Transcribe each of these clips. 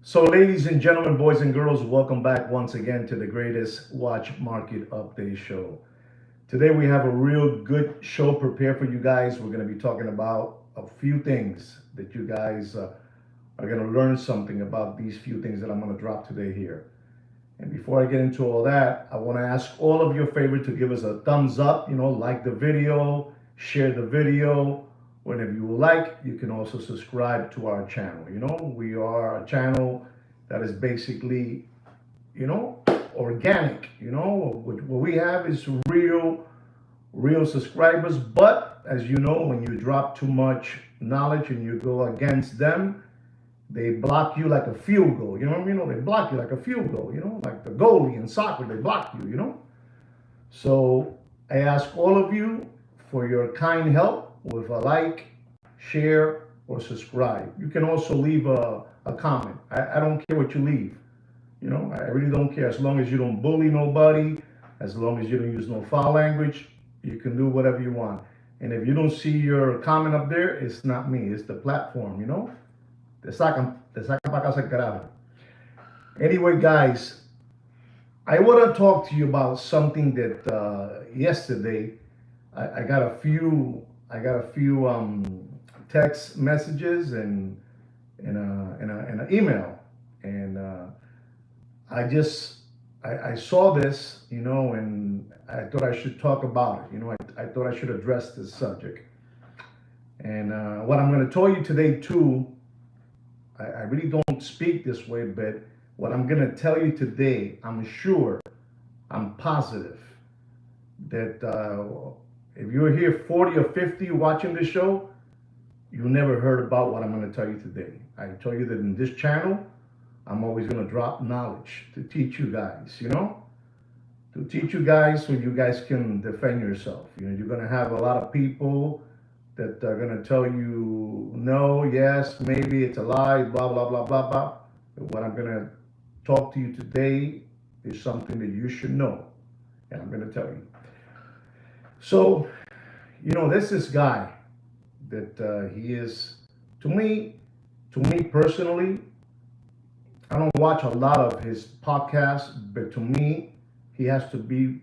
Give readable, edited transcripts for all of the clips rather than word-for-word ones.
So, ladies and gentlemen, boys and girls, welcome back once again to the greatest watch market update show. Today, we have a real good show prepared for you guys. We're going to be talking about a few things that you guys are going to learn something about these few things that I'm going to drop today here. And before I get into all that, I want to ask all of you a favor to give us a thumbs up, like the video, share the video. Whenever you like, you can also subscribe to our channel. We are a channel that is basically, you know, organic. What we have is real subscribers. But as you know, when you drop too much knowledge and you go against them, they block you like a field goal. They block you like a field goal. Like the goalie in soccer, they block you. So I ask all of you for your kind help with a like, share, or subscribe. You can also leave a comment. I don't care what you leave. I really don't care. As long as you don't bully nobody, as long as you don't use no foul language, you can do whatever you want. And if you don't see your comment up there, it's not me, it's the platform. Te sacan para casa el carajo. Anyway, guys, I want to talk to you about something that yesterday I got a few text messages and an email, and I saw this, and I thought I should talk about it. I thought I should address this subject. And what I'm going to tell you today too, I really don't speak this way, but what I'm going to tell you today, I'm positive that if you're here 40 or 50 watching this show, you never heard about what I'm going to tell you today. I tell you that in this channel, I'm always going to drop knowledge to teach you guys, to teach you guys so you guys can defend yourself. You're going to have a lot of people that are going to tell you no, yes, maybe it's a lie, blah, blah, blah, blah, blah. But what I'm going to talk to you today is something that you should know. And I'm going to tell you. So, there's this guy that he is, to me personally, I don't watch a lot of his podcasts, but to me, he has to be,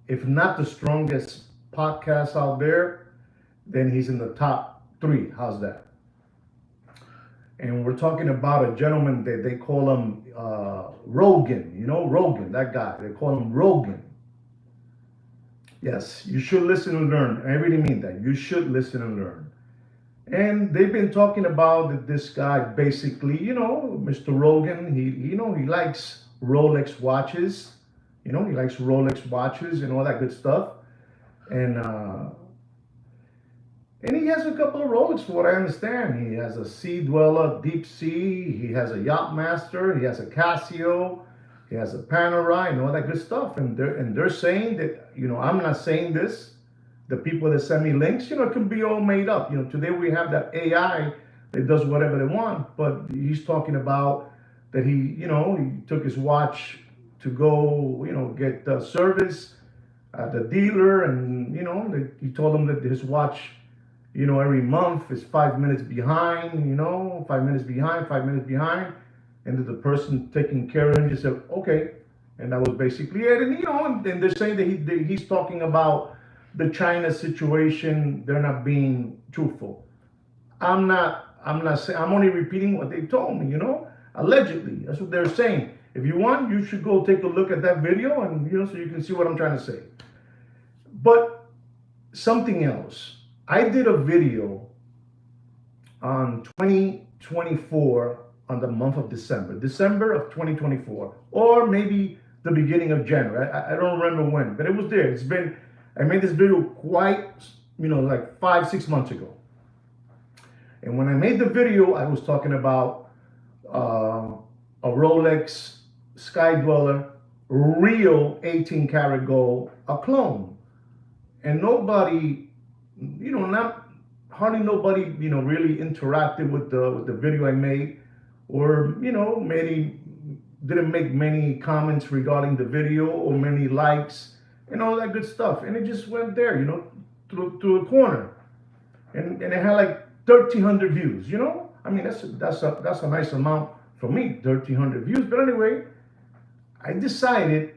if not the strongest podcast out there, then he's in the top 3. How's that? And we're talking about a gentleman that they call him Rogan. Rogan, that guy. They call him Rogan. Yes, you should listen and learn. I really mean that. You should listen and learn. And they've been talking about that this guy basically, Mr. Rogan, he likes Rolex watches. He likes Rolex watches and all that good stuff. And he has a couple of Rolex, for what I understand. He has a Sea Dweller, Deep Sea. He has a Yachtmaster. He has a Casio. He has a Panerai and all that good stuff. And they're saying that, I'm not saying this. The people that send me links, it can be all made up. Today we have that AI that does whatever they want. But he's talking about that he took his watch to go, get service at the dealer. And, he told him that his watch, every month is 5 minutes behind, 5 minutes behind, 5 minutes behind. And the person taking care of him just said, okay. And that was basically it. And, and they're saying that he's talking about the China situation. They're not being truthful. I'm not saying, I'm only repeating what they told me, allegedly. That's what they're saying. If you want, you should go take a look at that video and, so you can see what I'm trying to say. But something else. I did a video on 2024 on the month of December of 2024, or maybe the beginning of January. I don't remember when, but it was there. I made this video quite, like 5-6 months ago. And when I made the video, I was talking about a Rolex Sky Dweller, real 18 karat gold, a clone. And nobody, hardly nobody, really interacted with the video I made, or, didn't make many comments regarding the video or many likes and all that good stuff. And it just went there, through a corner. And it had like 1,300 views, I mean, that's a nice amount For me, 1,300 views. But anyway, I decided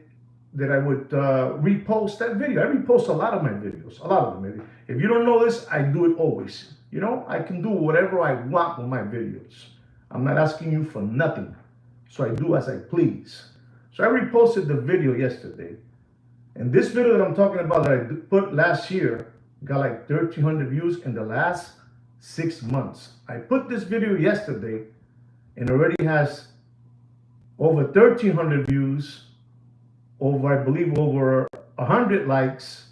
that I would repost that video. I repost a lot of my videos, a lot of them. If you don't know this, I do it always. You know, I can do whatever I want with my videos. I'm not asking you for nothing. So I do as I please. So I reposted the video yesterday. And this video that I'm talking about that I put last year got like 1,300 views in the last 6 months. I put this video yesterday and already has over 1,300 views, over, I believe, over 100 likes,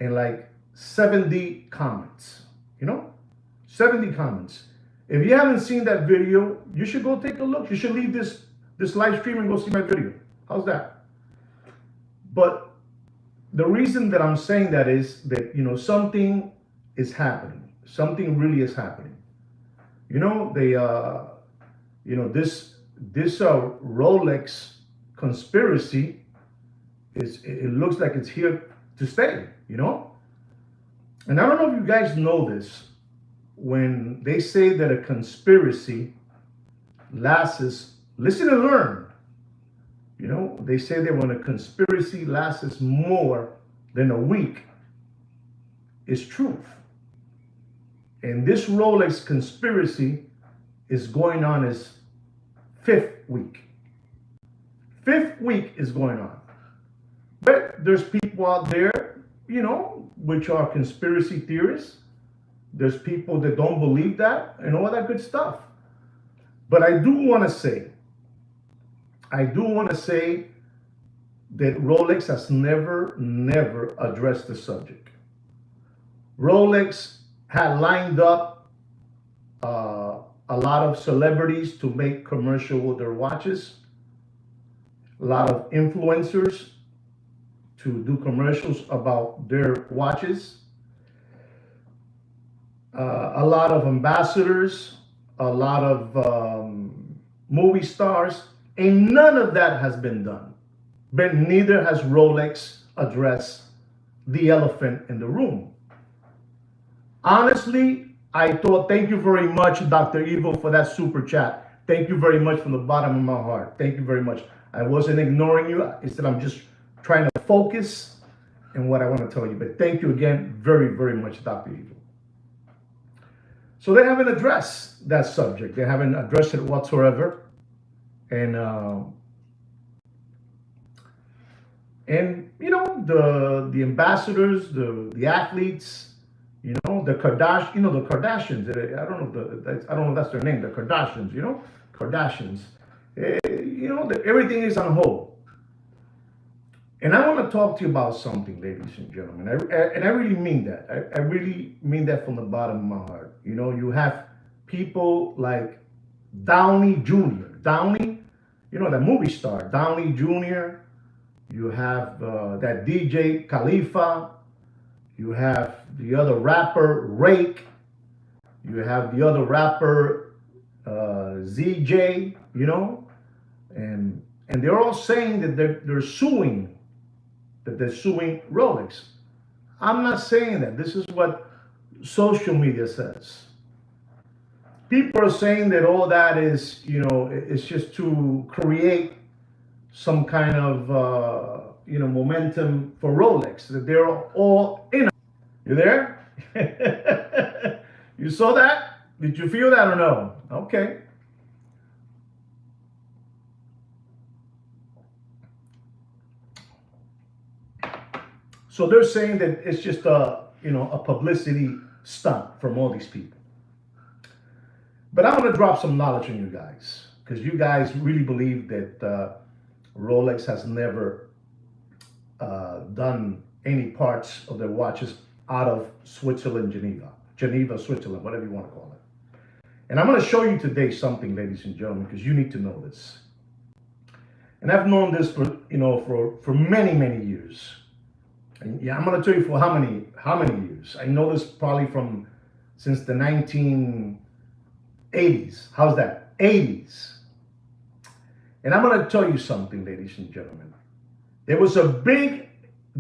and like 70 comments. You know, 70 comments. If you haven't seen that video, you should go take a look. You should leave this live stream and go see my video. How's that? But the reason that I'm saying that is that, you know, something is happening. Something really is happening. You know, you know, this Rolex conspiracy it looks like it's here to stay, you know? And I don't know if you guys know this, when they say that a conspiracy lasts, listen and learn. You know, they say that when a conspiracy lasts more than a week, it's truth. And this Rolex conspiracy is going on its 5th week. 5th week is going on. But there's people out there, you know, which are conspiracy theorists. There's people that don't believe that and all that good stuff. But I do want to say that Rolex has never addressed the subject. Rolex had lined up a lot of celebrities to make commercial with their watches, a lot of influencers to do commercials about their watches, a lot of ambassadors, a lot of movie stars, and none of that has been done. But neither has Rolex addressed the elephant in the room. Honestly, I thought, thank you very much, Dr. Evil, for that super chat. Thank you very much from the bottom of my heart. Thank you very much. I wasn't ignoring you. Instead, I'm just trying to focus on what I want to tell you. But thank you again very much, Dr. Evil. So they haven't addressed that subject. They haven't addressed it whatsoever. And you know, the ambassadors, the athletes, you know, the Kardashians, I don't know if that's their name, the Kardashians, you know, you know, everything is on hold. And I want to talk to you about something, ladies and gentlemen. And I really mean that. I really mean that from the bottom of my heart. You know, you have people like Downey Jr. Downey, you know, the movie star, Downey Jr. You have that DJ Khalifa. You have the other rapper, Rake. You have the other rapper, ZJ, you know. And they're all saying that they're suing Rolex. I'm not saying that. This is what social media says. People are saying that all that is, you know, it's just to create some kind of, you know, momentum for Rolex, that they're all in. You there? You saw that? Did you feel that or no? Okay. So they're saying that it's just a, you know, a publicity stunt from all these people. But I'm going to drop some knowledge on you guys, because you guys really believe that Rolex has never done any parts of their watches out of Switzerland, Geneva, Switzerland, whatever you want to call it. And I'm going to show you today something, ladies and gentlemen, because you need to know this. And I've known this for, you know, for many years. And yeah, I'm going to tell you for how many years. I know this probably since the 1980s. How's that? 80s. And I'm going to tell you something, ladies and gentlemen. There was a big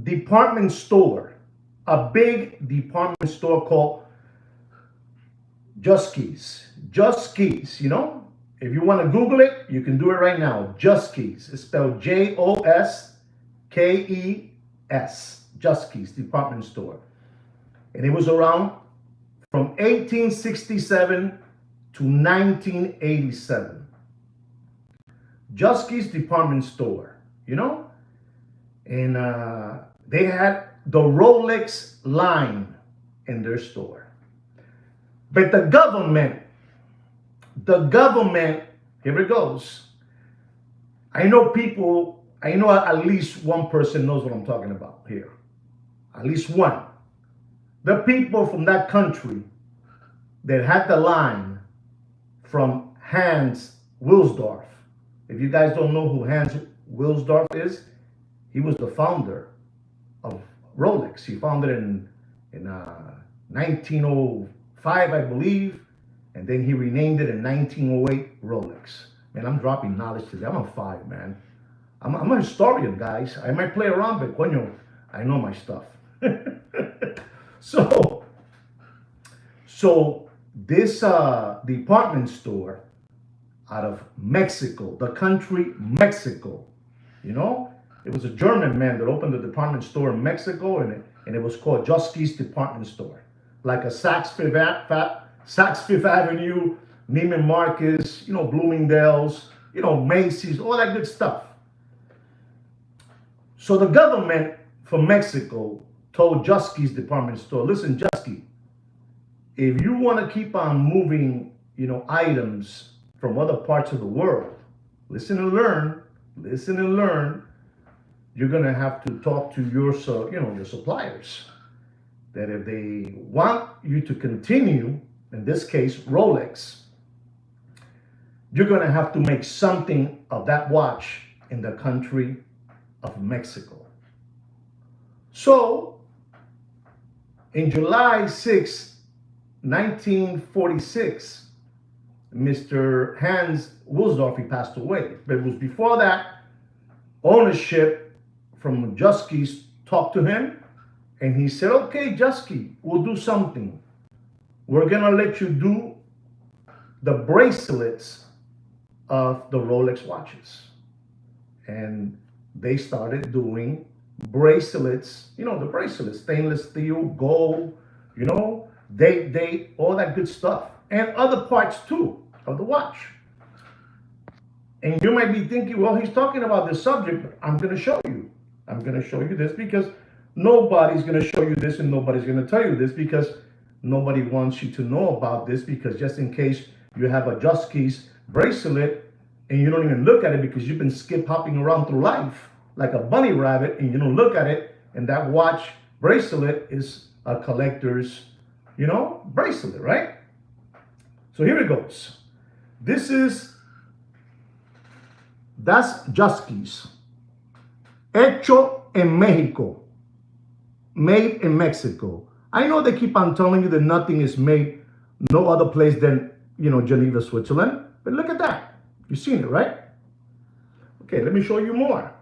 department store called Just Keys, you know? If you want to Google it, you can do it right now. Juskey's. It's spelled Joskes. Juskey's department store. And it was around from 1867 to 1987. Juskey's department store, you know? And they had the Rolex line in their store. But the government, here it goes. I know at least one person knows what I'm talking about here. At least one. The people from that country that had the line from Hans Wilsdorf. If you guys don't know who Hans Wilsdorf is, he was the founder of Rolex. He founded it in 1905, I believe, and then he renamed it in 1908 Rolex. Man, I'm dropping knowledge today. I'm on fire, man. I'm a historian, guys. I might play around, but coño, I know my stuff. So this department store out of Mexico, the country Mexico, you know, it was a German man that opened a department store in Mexico, and it was called Juskey's Department Store, like a Saks Fifth Avenue, Neiman Marcus, you know, Bloomingdale's, you know, Macy's, all that good stuff. So the government from Mexico told Juskey's department store, listen, Juskey, if you want to keep on moving, you know, items from other parts of the world, listen and learn, you're going to have to talk to your suppliers. That if they want you to continue, in this case, Rolex, you're going to have to make something of that watch in the country of Mexico. So, in July 6, 1946, Mr. Hans Wilsdorf, he passed away. But it was before that, ownership from Juskey's talked to him, and he said, okay, Juskey, we'll do something. We're going to let you do the bracelets of the Rolex watches. And they started doing bracelets, you know, the bracelets, stainless steel, gold, you know, they all that good stuff. And other parts too of the watch. And you might be thinking, well, he's talking about this subject, but I'm going to show you. I'm going to show you this because nobody's going to show you this and nobody's going to tell you this because nobody wants you to know about this, because just in case you have a Juskey's bracelet and you don't even look at it because you've been skip hopping around through life like a bunny rabbit and you don't look at it, and that watch bracelet is a collector's, you know, bracelet, right? So here it goes. That's Juskey's. Hecho en Mexico. Made in Mexico. I know they keep on telling you that nothing is made no other place than, you know, Geneva, Switzerland. But look at that. You've seen it, right? Okay, let me show you more.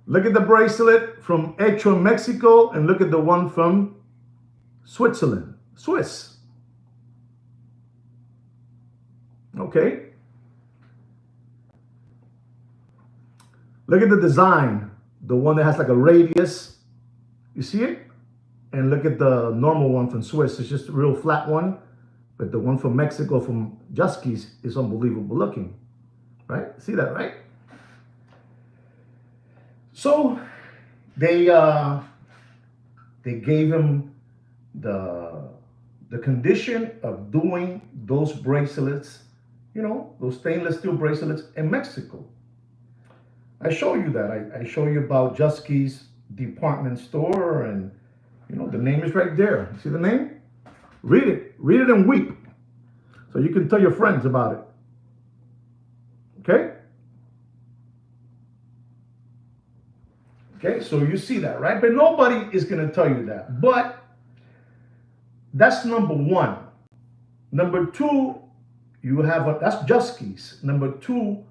Look at the bracelet from Hecho in Mexico and look at the one from Switzerland. Swiss. Okay. Look at the design. The one that has like a radius. You see it? And look at the normal one from Swiss. It's just a real flat one. But the one from Mexico, from Juskey's, is unbelievable looking. Right? See that, right? So they gave him the condition of doing those bracelets, you know, those stainless steel bracelets in Mexico. I show you that. I show you about Juskey's department store, and you know, the name is right there. See the name? Read it and weep. So you can tell your friends about it. Okay? Okay, so you see that, right? But nobody is going to tell you that. But that's number one. Number two, that's Juskey's. Number two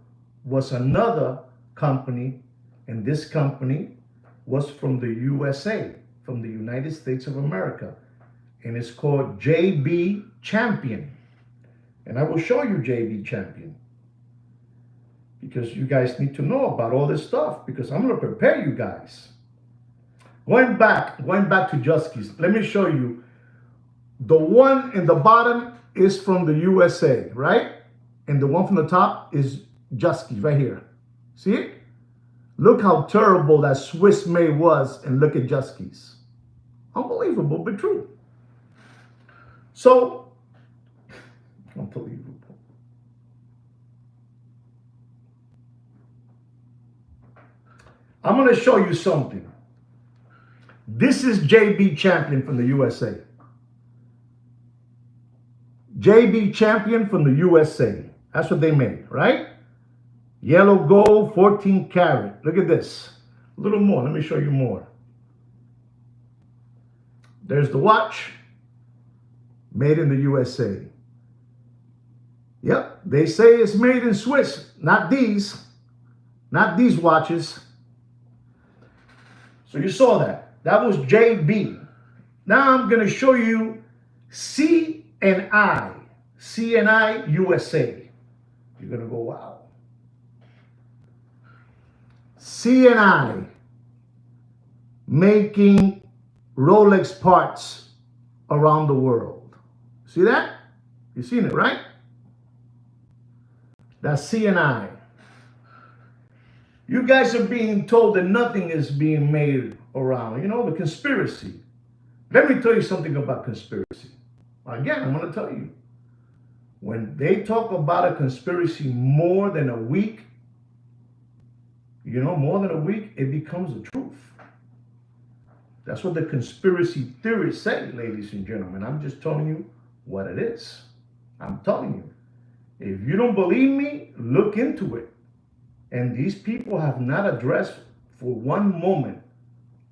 was another company, and this company was from the USA, from the United States of America. And it's called JB Champion. And I will show you JB Champion. Because you guys need to know about all this stuff. Because I'm going to prepare you guys. Going back to Juskies. Let me show you. The one in the bottom is from the USA, right? And the one from the top is Juskies right here. See it? Look how terrible that Swiss made was, and look at Juskies. Unbelievable, but true. So, unbelievable. I'm going to show you something. This is JB Champion from the USA. JB Champion from the USA. That's what they made, right? Yellow gold, 14 karat. Look at this. A little more. Let me show you more. There's the watch. Made in the USA. Yep. They say it's made in Swiss. Not these. Not these watches. So you saw that. That was JB. Now I'm going to show you C&I. C&I USA. You're going to go, wow. C&I making Rolex parts around the world. See that? You've seen it, right? That's C&I. You guys are being told that nothing is being made around. You know, the conspiracy. Let me tell you something about conspiracy. Again, I'm going to tell you. When they talk about a conspiracy more than a week, you know, more than a week, it becomes the truth. That's what the conspiracy theorists say, ladies and gentlemen. I'm just telling you what it is. I'm telling you. If you don't believe me, look into it. And these people have not addressed for one moment,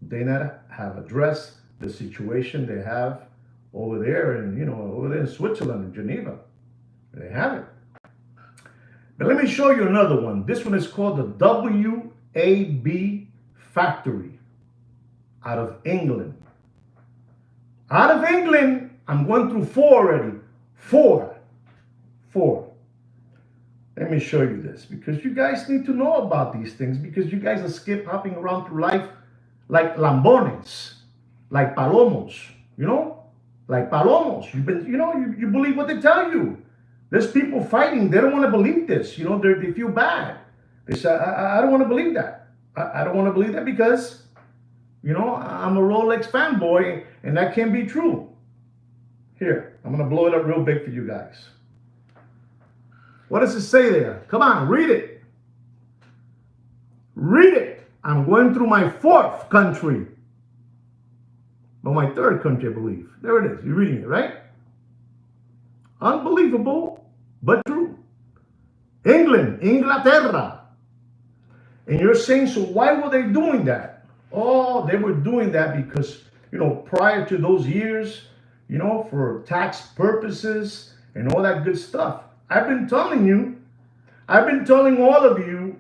they not have addressed the situation they have over there in, you know, over there in Switzerland, in Geneva. They haven't. But let me show you another one. This one is called the WAB Factory out of England. Out of England, I'm going through four already. Four. Let me show you this because you guys need to know about these things because you guys are hopping around through life like lambones, like palomos, you know, like palomos. You believe what they tell you. There's people fighting. They don't want to believe this. You know, they feel bad. They say, I don't want to believe that. I don't want to believe that because, you know, I'm a Rolex fanboy and that can't be true. Here, I'm going to blow it up real big for you guys. What does it say there? Come on, read it. Read it. I'm going through my fourth country. Well, my third country, I believe. There it is. You're reading it, right? Unbelievable, but true. England, Inglaterra. And you're saying, so why were they doing that? Oh, they were doing that because, you know, prior to those years, you know, for tax purposes and all that good stuff. I've been telling all of you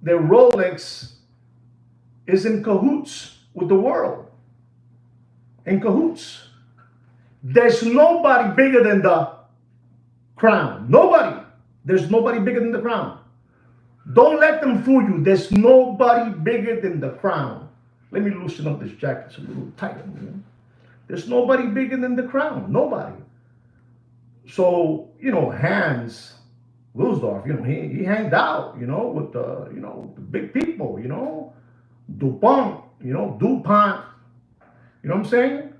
that Rolex is in cahoots with the world. In cahoots. There's nobody bigger than the crown. Nobody. There's nobody bigger than the crown. Don't let them fool you. There's nobody bigger than the crown. Let me loosen up this jacket. It's a little tight. You know? There's nobody bigger than the crown. Nobody. So, you know, Hans Wilsdorf, you know, he hanged out, you know, with the, you know, the big people, you know, DuPont, you know, DuPont. You know what I'm saying?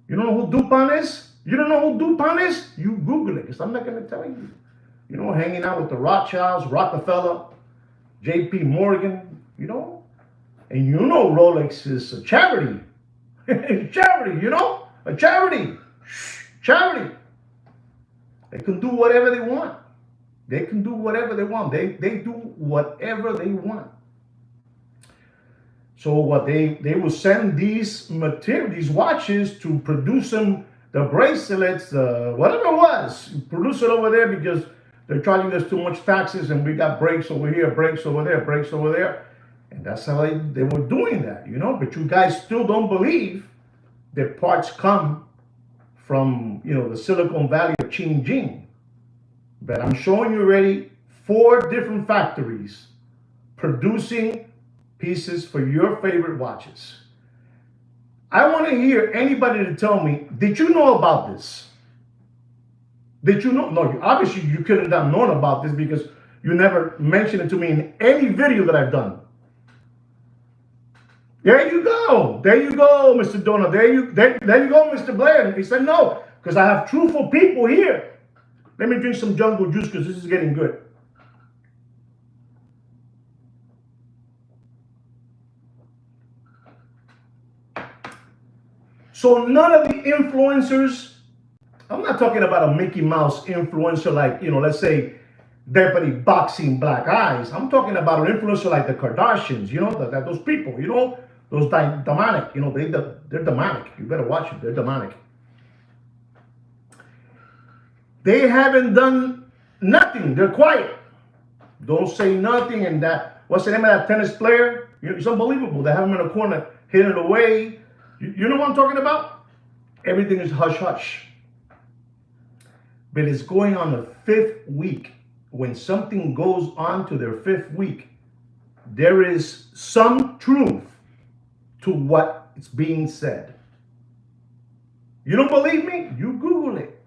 You don't know who DuPont is? You don't know who DuPont is? You Google it, because I'm not going to tell you. You know, hanging out with the Rothschilds, Rockefeller, J.P. Morgan, you know. And you know Rolex is a charity. Charity, you know? A charity. Charity. They can do whatever they want. They can do whatever they want. They do whatever they want. So what they will send these watches to produce them, the bracelets, whatever it was, produce it over there because they're charging us too much taxes and we got breaks over here, breaks over there, breaks over there. And that's how they were doing that, you know. But you guys still don't believe that parts come from, the Silicon Valley of Xinjiang. But I'm showing you already 4 different factories producing pieces for your favorite watches. I want to hear anybody to tell me, did you know about this? Did you know? No, obviously you couldn't have known about this because you never mentioned it to me in any video that I've done. There you go. There you go, Mr. Donald. There you go, Mr. Blair. He said no, because I have truthful people here. Let me drink some jungle juice because this is getting good. So none of the influencers, I'm not talking about a Mickey Mouse influencer like, let's say Deputy Boxing Black Eyes. I'm talking about an influencer like the Kardashians, those people, those demonic, they're demonic. You better watch it. They're demonic. They haven't done nothing. They're quiet. Don't say nothing. And that, what's the name of that tennis player? It's unbelievable. They have him in a corner, hit it away. You know what I'm talking about? Everything is hush hush. But it's going on the 5th week. When something goes on to their 5th week, there is some truth to what is being said. You don't believe me? You Google it.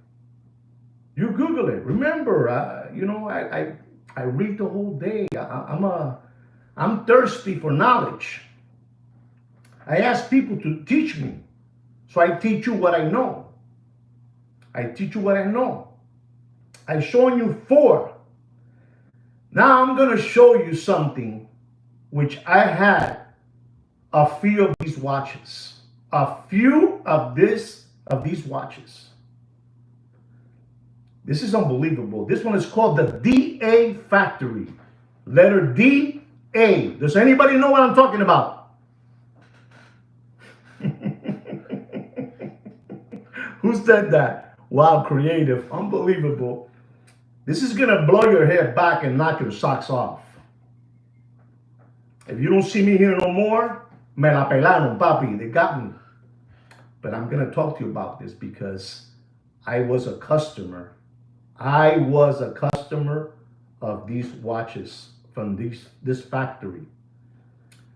You Google it. Remember, I read the whole day. I'm thirsty for knowledge. I ask people to teach me. So I teach you what I know. I teach you what I know. I've shown you 4. Now I'm going to show you something which I had a few of these watches. A few of these watches. This is unbelievable. This one is called the DA Factory. Letter D-A. Does anybody know what I'm talking about? Who said that? Wow, creative. Unbelievable. This is going to blow your hair back and knock your socks off. If you don't see me here no more, me la pelaron, papi. They got me. But I'm going to talk to you about this because I was a customer. I was a customer of these watches from this factory.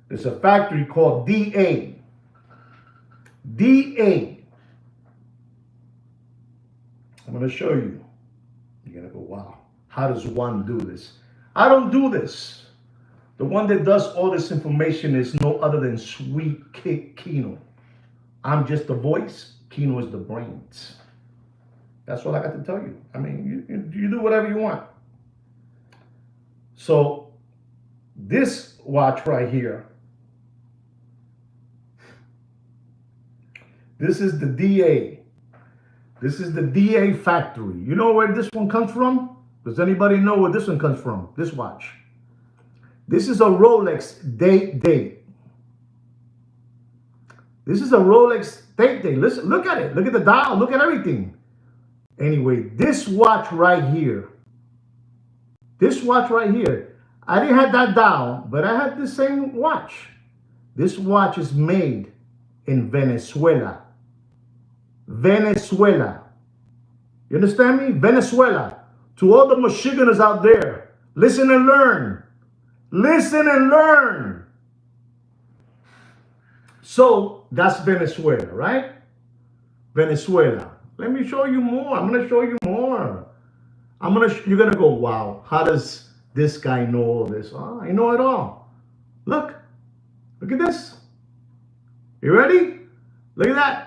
There's a factory called DA. DA. I'm going to show you. You're going to go, wow, how does one do this? I don't do this. The one that does all this information is no other than Sweet Kino. I'm just the voice. Kino is the brains. That's all I got to tell you. I mean, you do whatever you want. So this watch right here, this is the DA. This is the DA factory. You know where this one comes from? Does anybody know where this one comes from? This watch. This is a Rolex date. This is a Rolex date. Listen, look at it. Look at the dial. Look at everything. Anyway, this watch right here. This watch right here. I didn't have that dial, but I had the same watch. This watch is made in Venezuela. Venezuela. You understand me? Venezuela. To all the Michiganders out there, listen and learn. Listen and learn. So that's Venezuela, right? Venezuela. Let me show you more. I'm going to show you more. You're going to go, wow, how does this guy know all this? Oh, I know it all. Look at this. You ready? Look at that.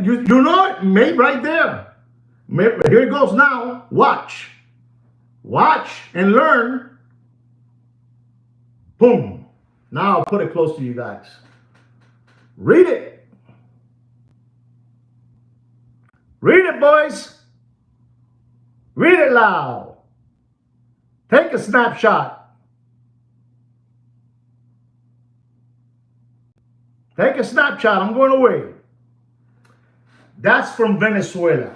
You know it, mate, right there. Here it goes now. Watch. Watch and learn. Boom. Now I'll put it close to you guys. Read it. Read it, boys. Read it loud. Take a snapshot. Take a snapshot. I'm going away. That's from Venezuela.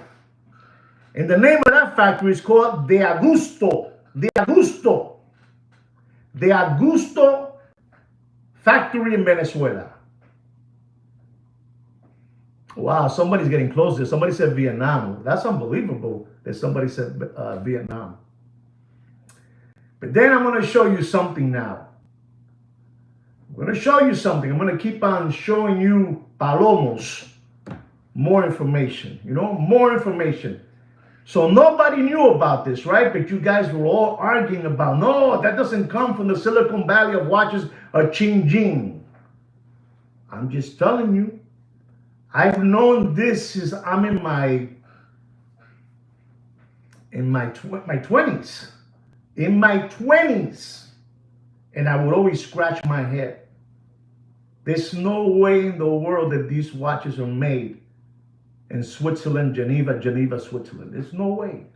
And the name of that factory is called De Agusto. De Agusto. De Agusto factory in Venezuela. Wow, somebody's getting close there. Somebody said Vietnam. That's unbelievable that somebody said Vietnam. But then I'm going to show you something now. I'm going to show you something. I'm going to keep on showing you palomos. More information, more information. So nobody knew about this, right? But you guys were all arguing about, no, that doesn't come from the Silicon Valley of watches or Qingjing. I'm just telling you. I've known this since I'm in my 20s. In my 20s. And I would always scratch my head. There's no way in the world that these watches are made in Switzerland, Geneva, Switzerland. There's no way.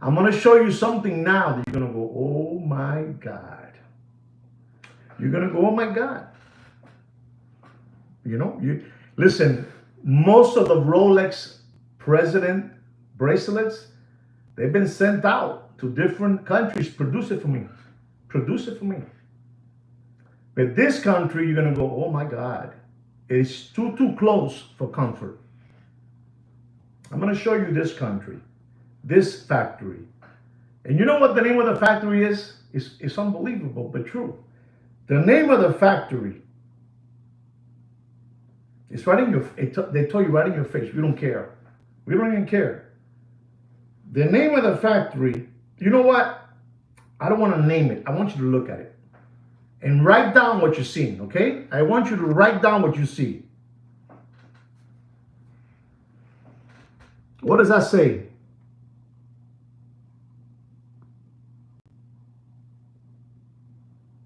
I'm going to show you something now that you're going to go, oh my God. You're going to go, oh my God. Listen, most of the Rolex president bracelets, they've been sent out to different countries. Produce it for me. Produce it for me. But this country, you're going to go, oh my God. It's too close for comfort. I'm going to show you this country, this factory. And you know what the name of the factory is? It's unbelievable, but true. The name of the factory, it's right in your, they told you right in your face. We don't care. We don't even care. The name of the factory, you know what? I don't want to name it. I want you to look at it. And write down what you're seeing, okay? I want you to write down what you see. What does that say?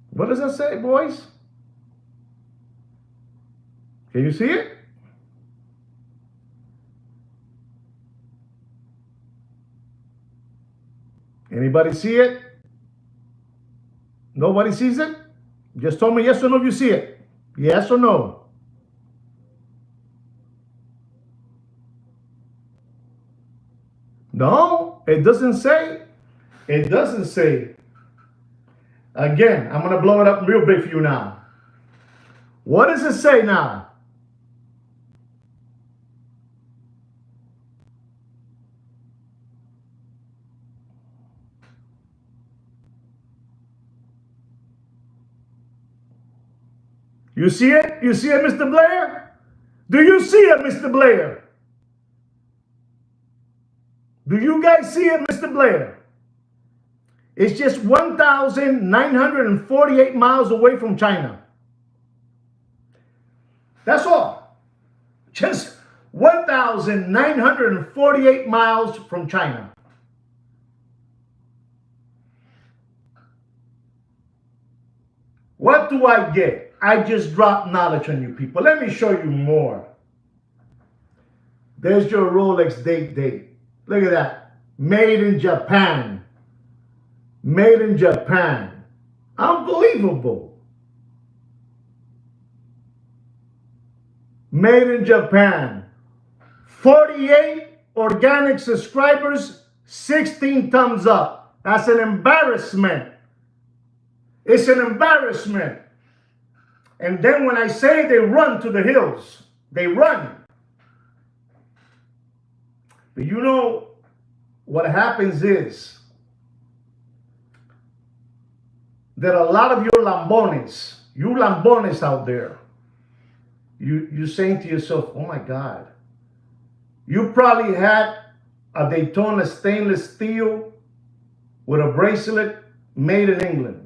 What does that say, boys? Can you see it? Anybody see it? Nobody sees it? Just tell me yes or no if you see it. Yes or no? No, it doesn't say. It doesn't say. Again, I'm going to blow it up real big for you now. What does it say now? You see it? You see it, Mr. Blair? Do you see it, Mr. Blair? Do you guys see it, Mr. Blair? It's just 1,948 miles away from China. That's all. Just 1,948 miles from China. What do I get? I just dropped knowledge on you people. Let me show you more. There's your Rolex date. Look at that. Made in Japan. Made in Japan. Unbelievable. Made in Japan. 48 organic subscribers, 16 thumbs up. That's an embarrassment. It's an embarrassment. And then when I say they run to the hills, they run. But you know what happens is that a lot of you Lambones out there, you're saying to yourself, oh my God, you probably had a Daytona stainless steel with a bracelet made in England.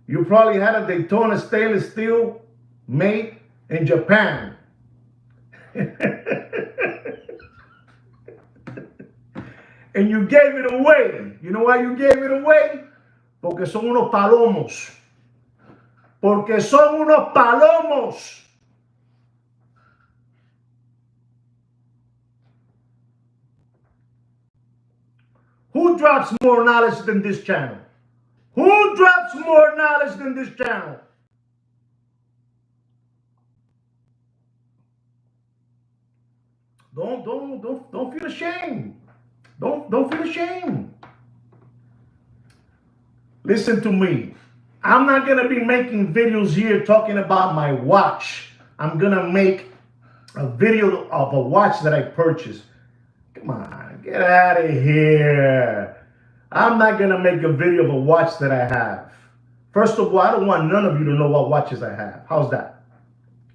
You probably had a Daytona stainless steel made in Japan. And you gave it away. You know why you gave it away? Porque son unos palomos. Porque son unos palomos. Who drops more knowledge than this channel? Who drops more knowledge than this channel? Don't feel ashamed. Don't feel ashamed. Listen to me. I'm not gonna be making videos here talking about my watch. I'm gonna make a video of a watch that I purchased. Come on, get out of here. I'm not going to make a video of a watch that I have. First of all, I don't want none of you to know what watches I have. How's that?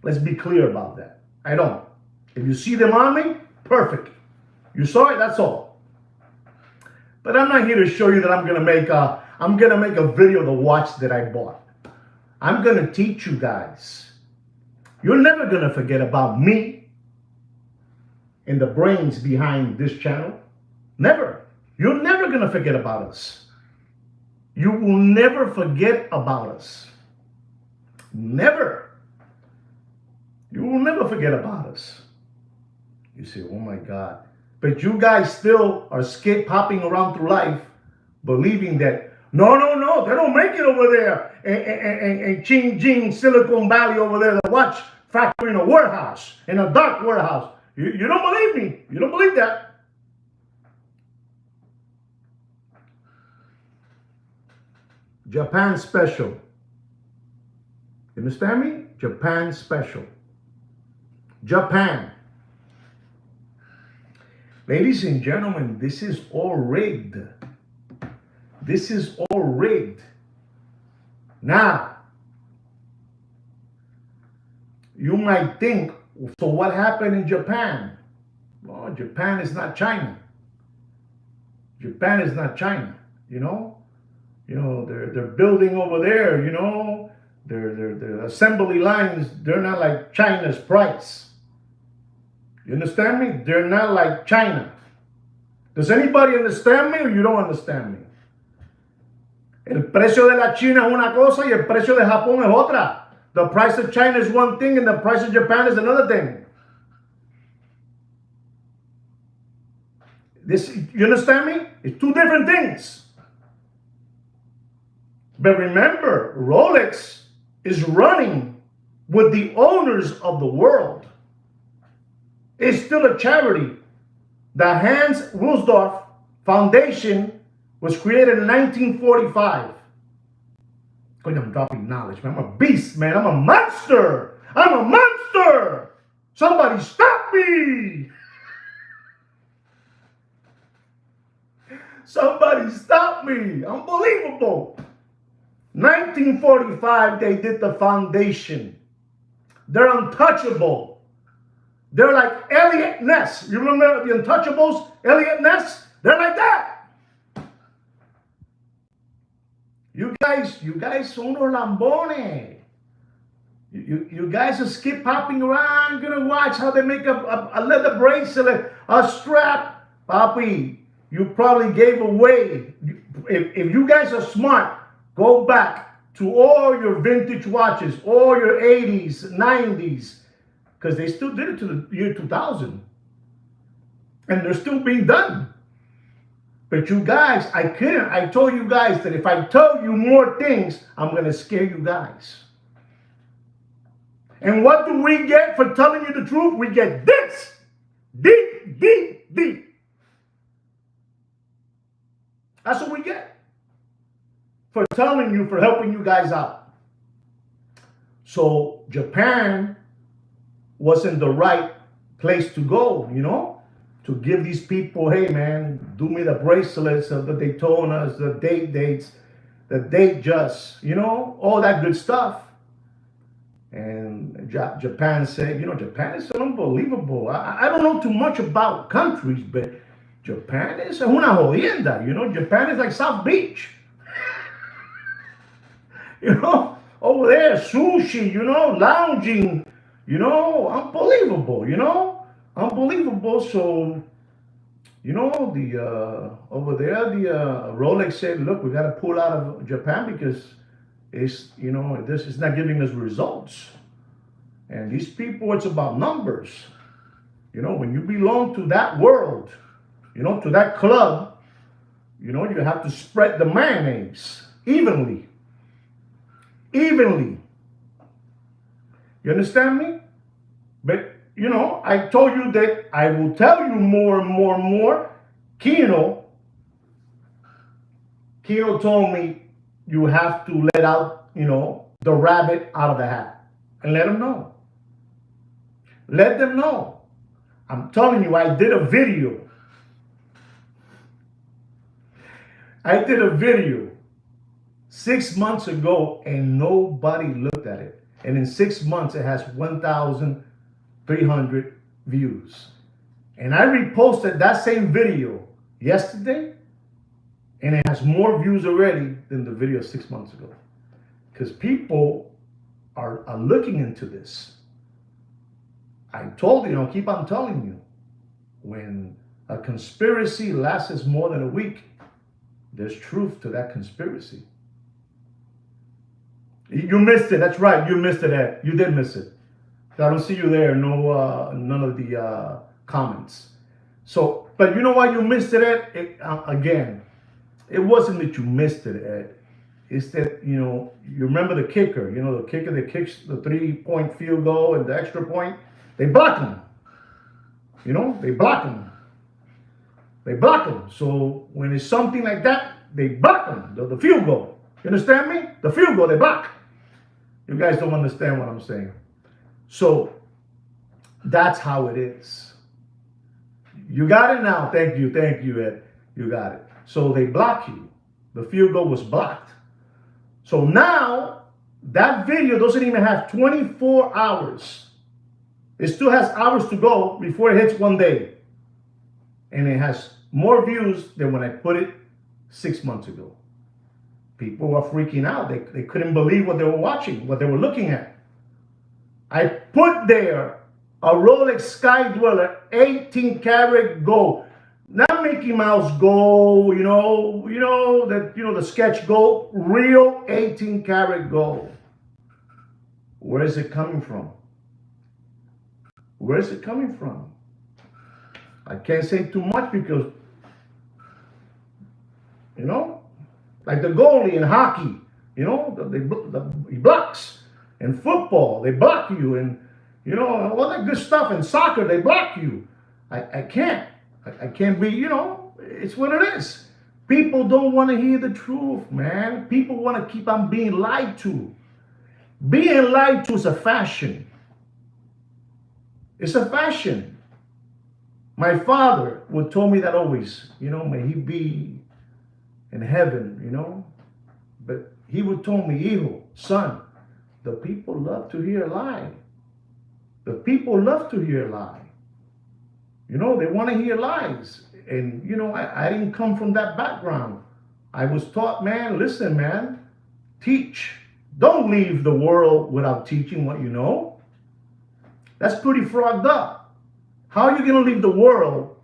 Let's be clear about that. I don't. If you see them on me, perfect. You saw it, that's all. But I'm not here to show you that I'm going to make a video of the watch that I bought. I'm going to teach you guys. You're never going to forget about me and the brains behind this channel. Never. You're never going to forget about us. You will never forget about us. Never. You will never forget about us. You say, oh my God. But you guys still are skate popping around through life, believing that, no, they don't make it over there in Ching Ching, Silicon Valley over there, the watch factory in a warehouse, in a dark warehouse. You don't believe me. You don't believe that. Japan special. You understand me? Japan special. Japan. Ladies and gentlemen, this is all rigged. This is all rigged. Now, you might think, so what happened in Japan? Well, Japan is not China. Japan is not China, you know? They're building over there, you know? Their assembly lines, they're not like China's price. You understand me? They're not like China. Does anybody understand me or you don't understand me? El precio de la China es una cosa y el precio de Japón es otra. The price of China is one thing and the price of Japan is another thing. You understand me? It's two different things. But remember, Rolex is running with the owners of the world. It's still a charity. The Hans Wilsdorf Foundation was created in 1945. I'm dropping knowledge, man. I'm a beast, man. I'm a monster. I'm a monster. Somebody stop me. Somebody stop me. Unbelievable. 1945, they did the foundation. They're untouchable. They're like Elliot Ness. You remember the Untouchables? Elliot Ness? They're like that. You guys son unos lambones. You guys are skip popping around, gonna watch how they make a leather bracelet, a strap. Papi, you probably gave away. If you guys are smart, go back to all your vintage watches, all your 80s, 90s, because they still did it to the year 2000. And they're still being done. But you guys, I told you guys that if I tell you more things, I'm going to scare you guys. And what do we get for telling you the truth? We get this. Deep, deep, deep. That's what we get. For telling you, for helping you guys out. So Japan wasn't the right place to go, you know? To give these people, hey man, do me the bracelets of the Daytonas, the dates, the date just, you know, all that good stuff. And Japan said, you know, Japan is unbelievable. I don't know too much about countries, but Japan is una jodienda, you know. Japan is like South Beach. You know, over there, sushi, you know, lounging, you know, unbelievable, you know. Unbelievable. So, you know, over there, the Rolex said, look, we got to pull out of Japan because it's, you know, this is not giving us results. And these people, it's about numbers. You know, when you belong to that world, you know, to that club, you know, you have to spread the mayonnaise evenly. Evenly. You understand me? But you know, I told you that I will tell you more and more and more. Kino told me you have to let out, you know, the rabbit out of the hat and let him know. Let them know. I'm telling you, I did a video. I did a video 6 months ago and nobody looked at it. And in 6 months, it has 1,300 views. And I reposted that same video yesterday, and it has more views already than the video 6 months ago. Because people are looking into this. I told you, I'll keep on telling you, when a conspiracy lasts more than a week, there's truth to that conspiracy. You missed it. That's right. You missed it, Ed. You did miss it. I don't see you there. No, none of the comments. So, but you know why you missed it, Ed? Again, it wasn't that you missed it, Ed. It's that, you remember the kicker. The kicker that kicks the 3-point field goal and the extra point. They block him. They block him. They block him. So when it's something like that, they block him. The field goal. You understand me? The field goal, they block. You guys don't understand what I'm saying. So that's how it is. You got it now. Thank you, Ed. You got it. So they block you. The field goal was blocked. So now that video doesn't even have 24 hours. It still has hours to go before it hits 1 day. And it has more views than when I put it 6 months ago. People were freaking out. They couldn't believe what they were watching, what they were looking at. I put there a Rolex Sky Dweller 18 karat gold. Not Mickey Mouse gold, the sketch gold, real 18 karat gold. Where is it coming from? Where is it coming from? I can't say too much because, like the goalie in hockey, he blocks. In football, they block you. And, all that good stuff. In soccer, they block you. I can't be, it's what it is. People don't want to hear the truth, man. People want to keep on being lied to. Being lied to is a fashion. It's a fashion. My father would tell me that always, may he be in heaven, But he would tell me, hijo, son, the people love to hear a lie. The people love to hear a lie. They want to hear lies. And, I didn't come from that background. I was taught, man, listen, man, teach. Don't leave the world without teaching what you know. That's pretty frogged up. How are you going to leave the world?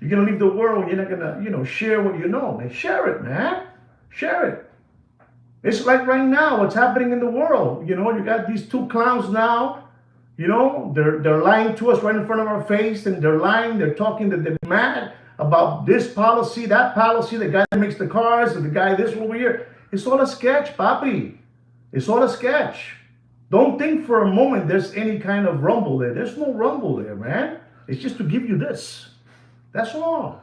You're going to leave the world, you're not going to, share what you know. Man, share it, man. Share it. It's like right now, what's happening in the world. You got these two clowns now. They're lying to us right in front of our face, and they're lying. They're talking that they're mad about this policy, that policy, the guy that makes the cars, and the guy this over here. It's all a sketch, papi. It's all a sketch. Don't think for a moment there's any kind of rumble there. There's no rumble there, man. It's just to give you this. That's all.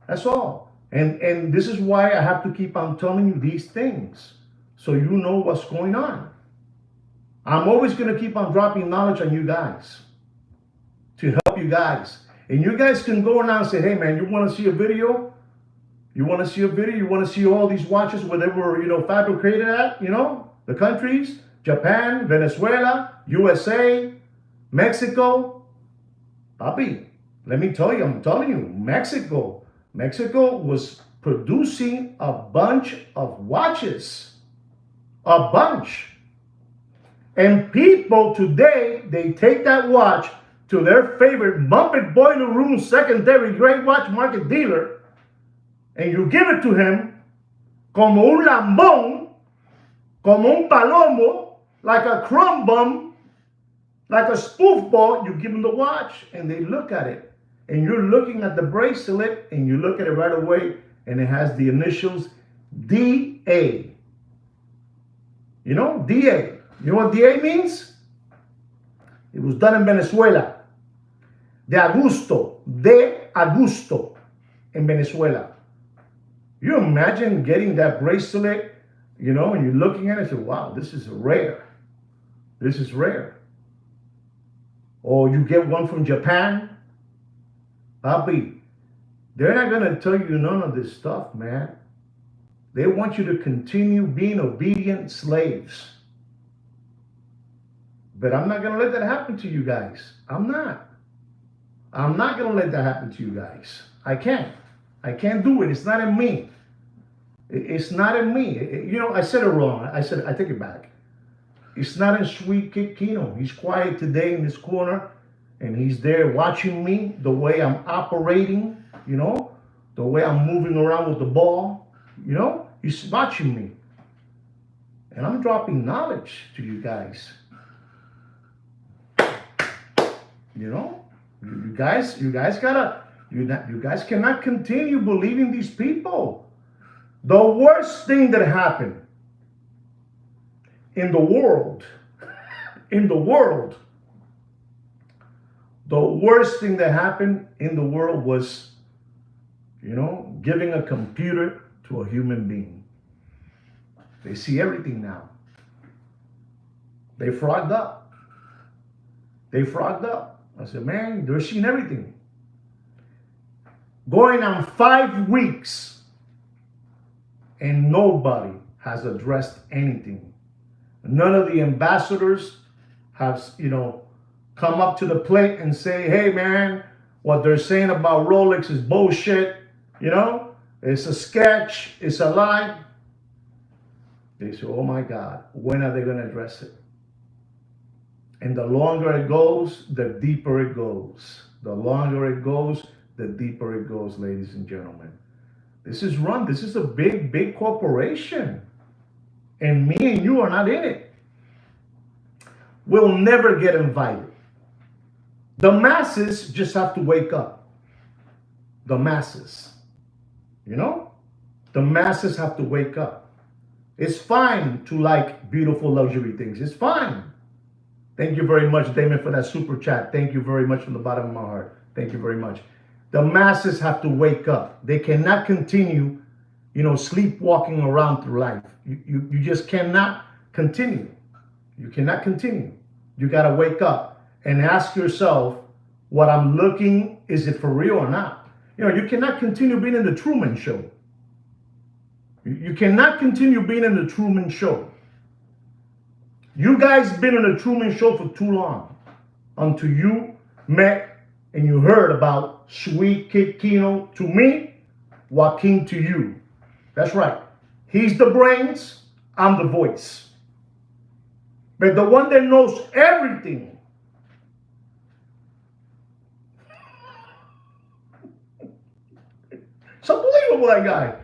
That's all. And this is why I have to keep on telling you these things, so you know what's going on. I'm always going to keep on dropping knowledge on you guys to help you guys. And you guys can go now and say, hey, man, you want to see a video? You want to see a video? You want to see all these watches where they were, fabricated at, the countries, Japan, Venezuela, USA, Mexico. Papi, let me tell you, I'm telling you, Mexico was producing a bunch of watches. A bunch. And people today, they take that watch to their favorite Muppet Boiler Room secondary grade watch market dealer, and you give it to him como un lambón, como un palomo, like a crumb bum, like a spoof ball. You give them the watch, and they look at it. And you're looking at the bracelet, and you look at it right away, and it has the initials DA. DA. You know what DA means? It was done in Venezuela. De Augusto, in Venezuela. You imagine getting that bracelet, and you're looking at it and say, wow, this is rare. This is rare. or you get one from Japan, Papi, they're not going to tell you none of this stuff, man. They want you to continue being obedient slaves. But I'm not going to let that happen to you guys. I'm not. I'm not going to let that happen to you guys. I can't. I can't do it. It's not in me. It's not in me. You know, I said it wrong. I take it back. It's not in Sweet Kid Kino. He's quiet today in this corner, and he's there watching me, the way I'm operating, you know, the way I'm moving around with the ball, you know. He's watching me. And I'm dropping knowledge to you guys. You know, you guys cannot continue believing these people. The worst thing that happened in the world, the worst thing that happened in the world was, you know, giving a computer to a human being. They see everything now. They frogged up. I said, man, they're seeing everything. Going on 5 weeks, and nobody has addressed anything. None of the ambassadors have, you know, come up to the plate and say, hey, man, what they're saying about Rolex is bullshit. You know, it's a sketch. It's a lie. They say, oh, my God, when are they going to address it? And the longer it goes, the deeper it goes. The longer it goes, the deeper it goes, ladies and gentlemen. This is a big, big corporation. And me and you are not in it. We'll never get invited. The masses just have to wake up. The masses. You know? The masses have to wake up. It's fine to like beautiful luxury things. It's fine. Thank you very much, Damon, for that super chat. Thank you very much from the bottom of my heart. Thank you very much. The masses have to wake up. They cannot continue, you know, sleepwalking around through life. You just cannot continue. You cannot continue. You got to wake up and ask yourself, what I'm looking, is it for real or not? You know, you cannot continue being in the Truman Show. You cannot continue being in the Truman Show. You guys been in the Truman Show for too long until you met and you heard about Sweet Kid Kino to me, Joaquin to you. That's right. He's the brains, I'm the voice. But the one that knows everything, it's unbelievable, that guy.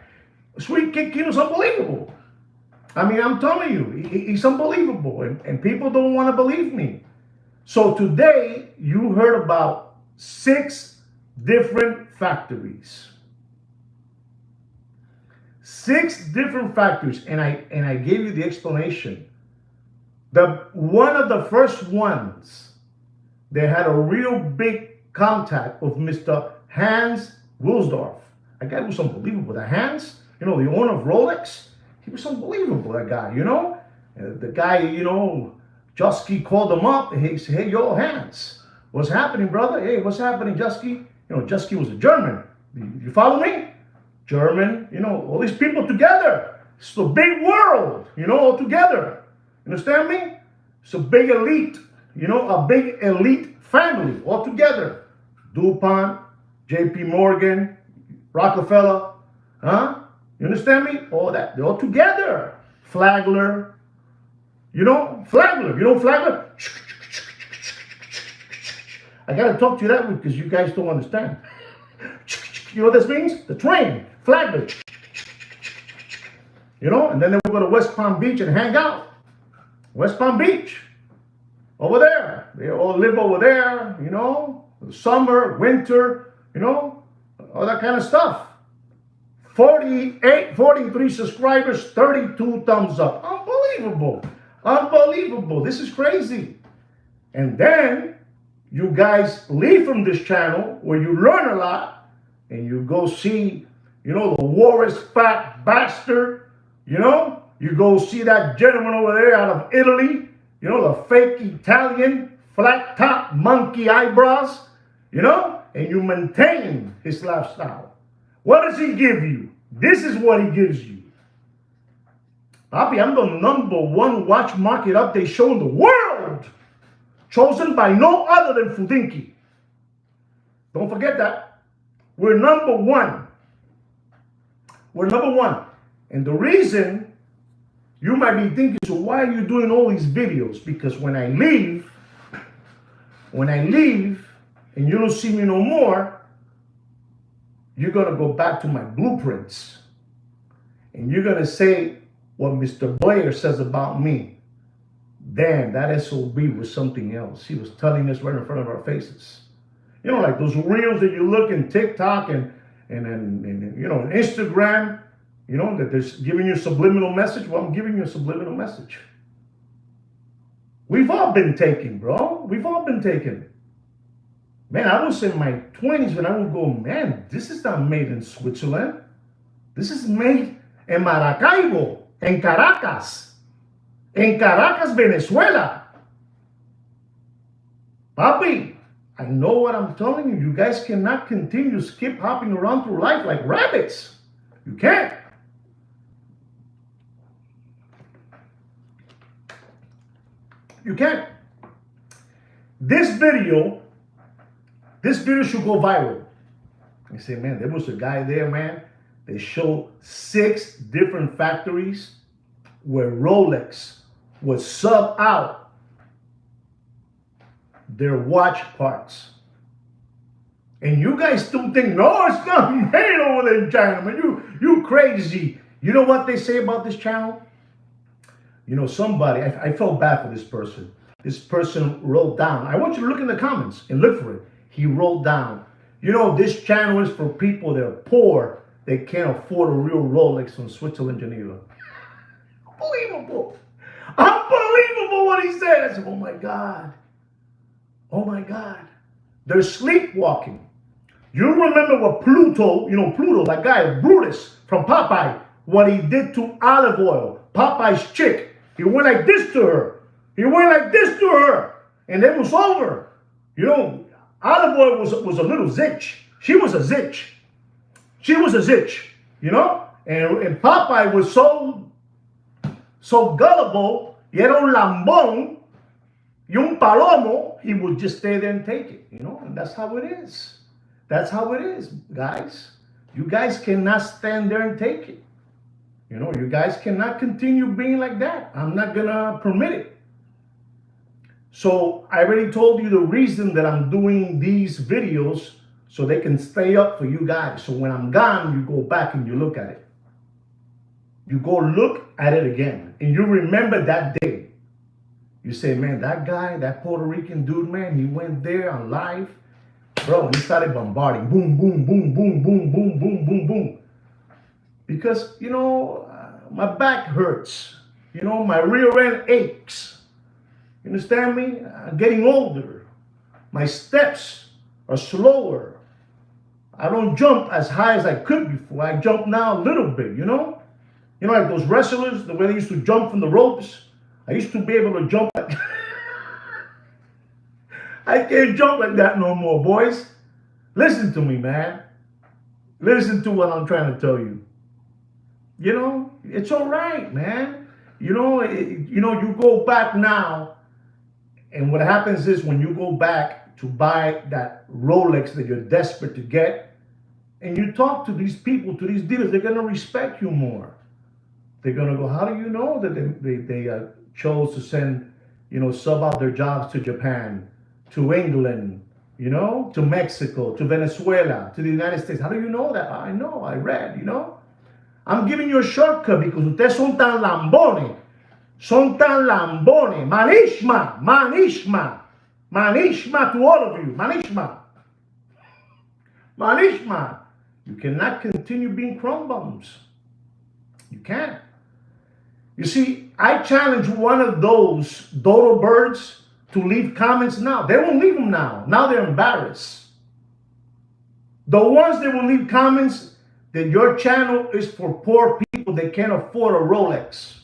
Sweet Kid Kino's unbelievable. I mean, I'm telling you, he's unbelievable, and people don't want to believe me. So today, you heard about 6 different factories. 6 different factories, and I gave you the explanation. One of the first ones, they had a real big contact with Mr. Hans Wilsdorf. That guy was unbelievable. The Hans, you know, the owner of Rolex. He was unbelievable, that guy, you know. The guy, you know, Jusky called him up and he said, hey, yo, Hans, what's happening, brother? Hey, what's happening, Jusky? You know, Jusky was a German. You follow me? German, you know, all these people together. It's a big world, you know, all together. You understand me? It's a big elite, you know, a big elite family all together. DuPont, JP Morgan, Rockefeller, huh? You understand me? All that. They're all together. Flagler. You know? Flagler. You know Flagler? I got to talk to you that way because you guys don't understand. You know what this means? The train. Flagler. You know? And then they will go to West Palm Beach and hang out. West Palm Beach. Over there. They all live over there. You know? Summer, winter. You know? All that kind of stuff. 43 subscribers, 32 thumbs up. Unbelievable. Unbelievable. This is crazy. And then you guys leave from this channel where you learn a lot and you go see, you know, the Warris fat bastard, you know? You go see that gentleman over there out of Italy, you know, the fake Italian, flat top, monkey eyebrows, you know, and you maintain his lifestyle. What does he give you? This is what he gives you. Papi, I'm the #1 watch market update show in the world, chosen by no other than Fudinki. Don't forget that. We're #1. We're #1. And the reason you might be thinking, so why are you doing all these videos? Because when I leave, and you don't see me no more, you're going to go back to my blueprints. And you're going to say what Mr. Blair says about me. Damn, that SOB was something else. He was telling us right in front of our faces. You know, like those reels that you look in TikTok and you know, Instagram, you know, that there's giving you a subliminal message. Well, I'm giving you a subliminal message. We've all been taken, bro. We've all been taken. Man, I was in my 20s when I would go, man, this is not made in Switzerland. This is made in Maracaibo, in Caracas, Venezuela. Papi, I know what I'm telling you. You guys cannot continue skip hopping around through life like rabbits. You can't. You can't. This video should go viral. You say, man, there was a guy there, man. They showed 6 different factories where Rolex was sub out their watch parts. And you guys still think, no, it's not made over there in China, man. You crazy. You know what they say about this channel? You know, somebody, I felt bad for this person. This person wrote down, I want you to look in the comments and look for it. He wrote down, you know, this channel is for people that are poor, they can't afford a real Rolex from Switzerland, Geneva. Unbelievable. Unbelievable what he said. I said, oh my God. Oh my God. They're sleepwalking. You remember what Pluto, you know, Pluto, that guy, Brutus from Popeye, what he did to Olive Oil, Popeye's chick. He went like this to her. He went like this to her. And it was over. You know, Olive Oil was a little zitch. She was a zitch. She was a zitch, you know? And Popeye was so gullible, y era un lambón, y un palomo, he would just stay there and take it, you know? And that's how it is. That's how it is, guys. You guys cannot stand there and take it. You know, you guys cannot continue being like that. I'm not gonna permit it. So I already told you the reason that I'm doing these videos, so they can stay up for you guys. So when I'm gone, you go back and you look at it. You go look at it again. And you remember that day. You say, man, that guy, that Puerto Rican dude, man, he went there on live. Bro, and he started bombarding. Boom, boom, boom, boom, boom, boom, boom, boom, boom. Because, you know, my back hurts. You know, my rear end aches. You understand me? I'm getting older. My steps are slower. I don't jump as high as I could before. I jump now a little bit, you know? You know, like those wrestlers, the way they used to jump from the ropes. I used to be able to jump like I can't jump like that no more, boys. Listen to me, man. Listen to what I'm trying to tell you. You know, it's all right, man. You know, you go back now, and what happens is when you go back to buy that Rolex that you're desperate to get, and you talk to these people, to these dealers, they're going to respect you more. They're going to go, how do you know that they chose to send, you know, sub out their jobs to Japan, to England, you know, to Mexico, to Venezuela, to the United States? How do you know that? I know, I read, you know. I'm giving you a shortcut because ustedes son tan lambones. Son tan lambones. Manishma, manishma, manishma to all of you. Manishma. Manishma. You cannot continue being crumb bums. You can't. You see, I challenge one of those dodo birds to leave comments now. They won't leave them now. Now they're embarrassed. The ones that will leave comments that your channel is for poor people that can't afford a Rolex,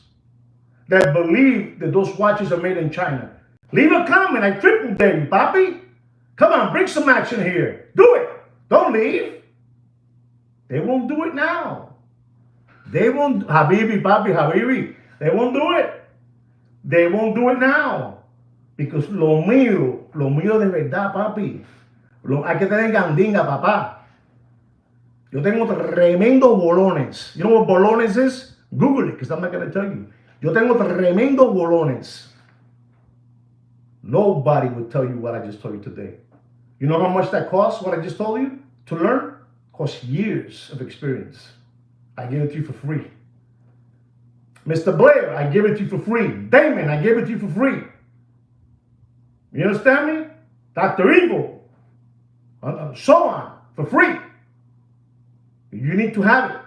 that believe that those watches are made in China. Leave a comment. I triple dare you, papi. Come on, bring some action here. Do it. Don't leave. They won't do it now. They won't, Habibi, papi, Habibi. They won't do it. They won't do it now. Because lo mío de verdad, papi. Hay que tener gandinga, papá. Yo tengo tremendos bolones. You know what bolones is? Google it, because I'm not going to tell you. Yo tengo tremendos bolones. Nobody will tell you what I just told you today. You know how much that costs, what I just told you? To learn? It costs years of experience. I give it to you for free. Mr. Blair, I give it to you for free. Damon, I give it to you for free. You understand me? Dr. Evil, so on, for free. You need to have it.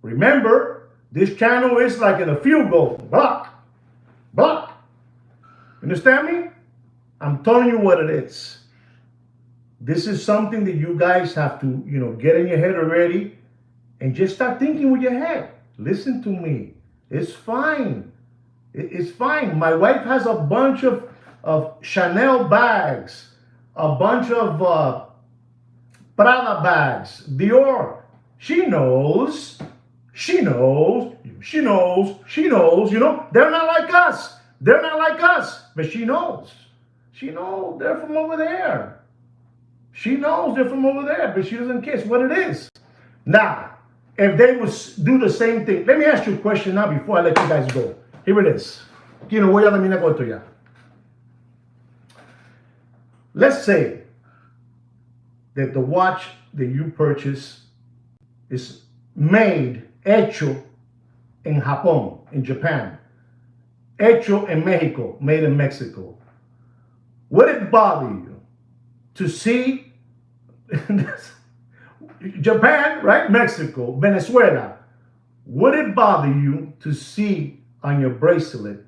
Remember, this channel is like in a field goal. Block. Understand me? I'm telling you what it is. This is something that you guys have to, get in your head already and just start thinking with your head. Listen to me. It's fine. It's fine. My wife has a bunch of Chanel bags, a bunch of Prada bags, Dior. She knows. They're not like us. But she knows. They're from over there. She knows they're from over there, but she doesn't care what it is. Now, if they would do the same thing, let me ask you a question now before I let you guys go. Here it is. Voy a terminar con esto ya. Let's say that the watch that you purchase is hecho in Japón, in Japan, hecho en Mexico, made in Mexico. Would it bother you to see Japan, right? Mexico, Venezuela. Would it bother you to see on your bracelet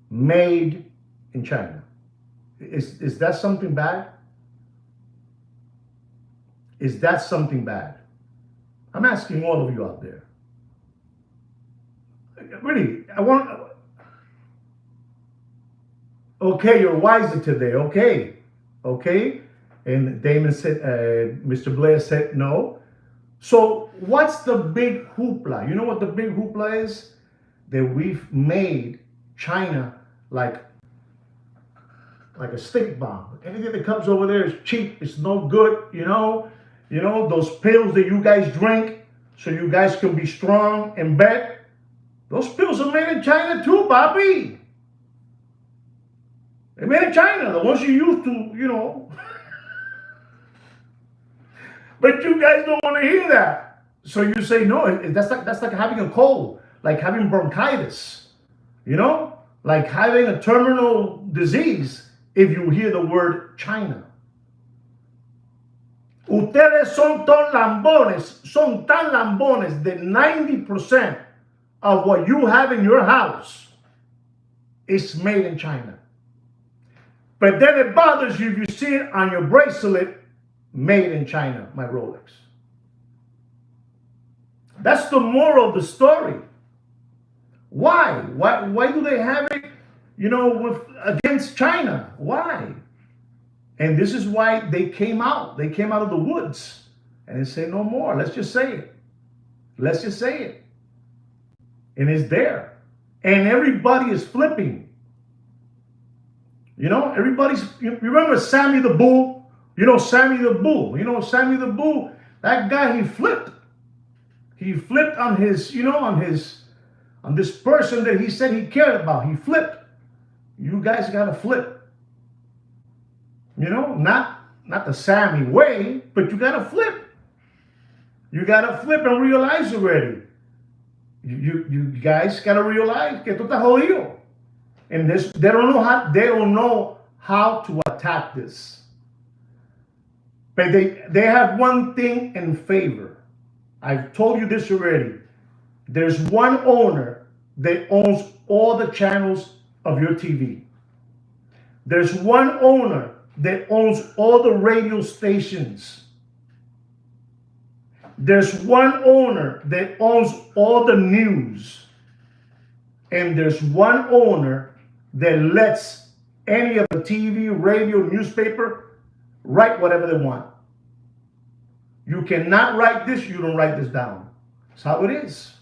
made in China? Is that something bad? Is that something bad? I'm asking all of you out there. Really, okay, you're wiser today. Okay. And Damon said, Mr. Blair said no. So what's the big hoopla? You know what the big hoopla is? That we've made China like a stick bomb. Anything that comes over there is cheap. It's no good. You know those pills that you guys drink so you guys can be strong and bet. Those pills are made in China too, Bobby. They're made in China. The ones you used to, But you guys don't want to hear that. So you say, no, that's like having a cold, like having bronchitis, like having a terminal disease if you hear the word China. Ustedes son tan lambones that 90% of what you have in your house is made in China. But then it bothers you if you see it on your bracelet, made in China, my Rolex. That's the moral of the story. Why? Why do they have it, against China? Why? And this is why they came out. They came out of the woods and they say no more. Let's just say it. And it's there. And everybody is flipping. You remember Sammy the Bull? Sammy the Bull, that guy, he flipped. He flipped on his, on this person that he said he cared about. He flipped. You guys got to flip. Not the Sammy way, but you got to flip. You got to flip and realize already. You guys got to realize que tú estás jodido. And they don't know how to attack this. But they have one thing in favor. I've told you this already. There's one owner that owns all the channels of your TV. There's one owner that owns all the radio stations. There's one owner that owns all the news. And there's one owner that lets any of the TV, radio, newspaper, write whatever they want. You cannot write this, you don't write this down. That's how it is.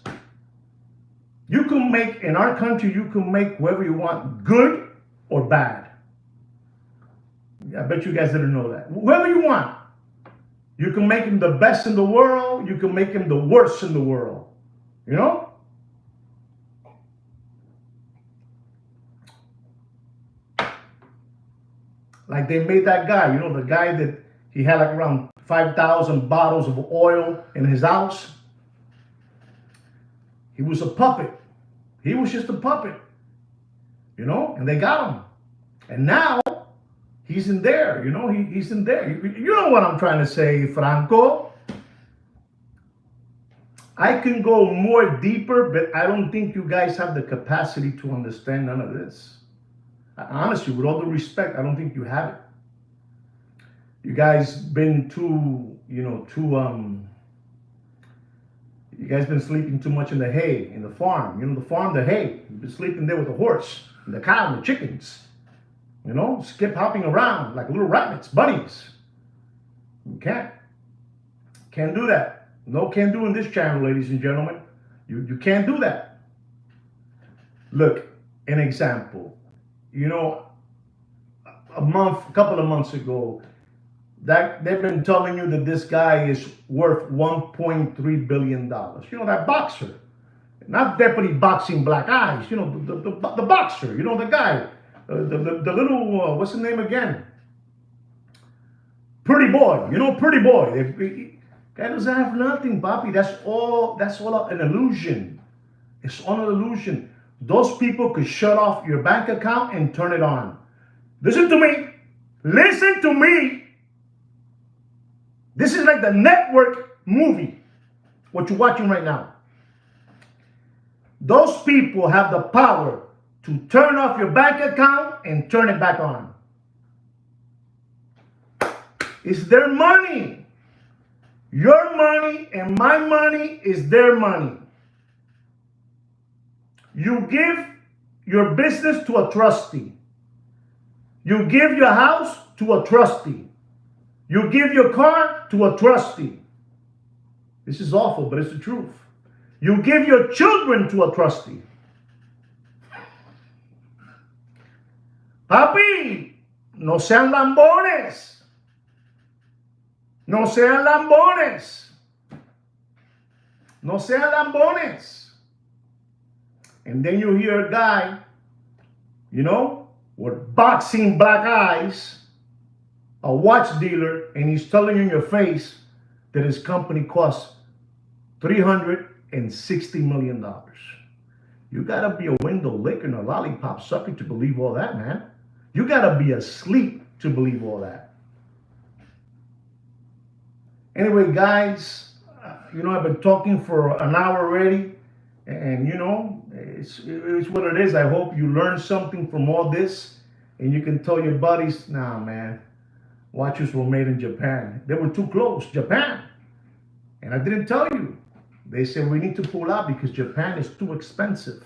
You can make, in our country, you can make whoever you want good or bad. I bet you guys didn't know that. Whoever you want. You can make him the best in the world. You can make him the worst in the world. You know? Like they made that guy, you know, the guy that he had like around 5,000 bottles of oil in his house. He was a puppet. He was just a puppet, you know, and they got him. And now he's in there, you know, he's in there. You know what I'm trying to say, Franco? I can go more deeper, but I don't think you guys have the capacity to understand none of this. Honestly, with all due respect, I don't think you have it. You guys been too, you guys been sleeping too much in the hay, in the farm. You know, the farm, the hay. You've been sleeping there with the horse, and the cow, and the chickens. You know, skip hopping around like little rabbits, bunnies. You can't do that. No can do in this channel, ladies and gentlemen. You can't do that. Look, an example. You know, a couple of months ago, that they've been telling you that this guy is worth $1.3 billion. You know, that boxer, not Deputy Boxing Black Eyes. You know, the boxer. You know, the guy, the little what's his name again? Pretty boy. You know, Pretty boy. Guy doesn't have nothing, Bobby. That's all an illusion. It's all an illusion. Those people could shut off your bank account and turn it on. Listen to me. Listen to me. This is like the network movie, what you're watching right now. Those people have the power to turn off your bank account and turn it back on. It's their money. Your money and my money is their money. You give your business to a trustee. You give your house to a trustee. You give your car to a trustee. This is awful, but it's the truth. You give your children to a trustee. Papi, no sean lambones. No sean lambones. No sean lambones. And then you hear a guy, you know, with boxing black eyes, a watch dealer, and he's telling you in your face that his company costs $360 million. You gotta be a window licker and a lollipop sucker to believe all that, man. You gotta be asleep to believe all that. Anyway, guys, you know, I've been talking for an hour already, and you know, it's what it is. I hope you learned something from all this, and you can tell your buddies, nah, man, watches were made in Japan. They were too close, Japan. And I didn't tell you. They said we need to pull out because Japan is too expensive.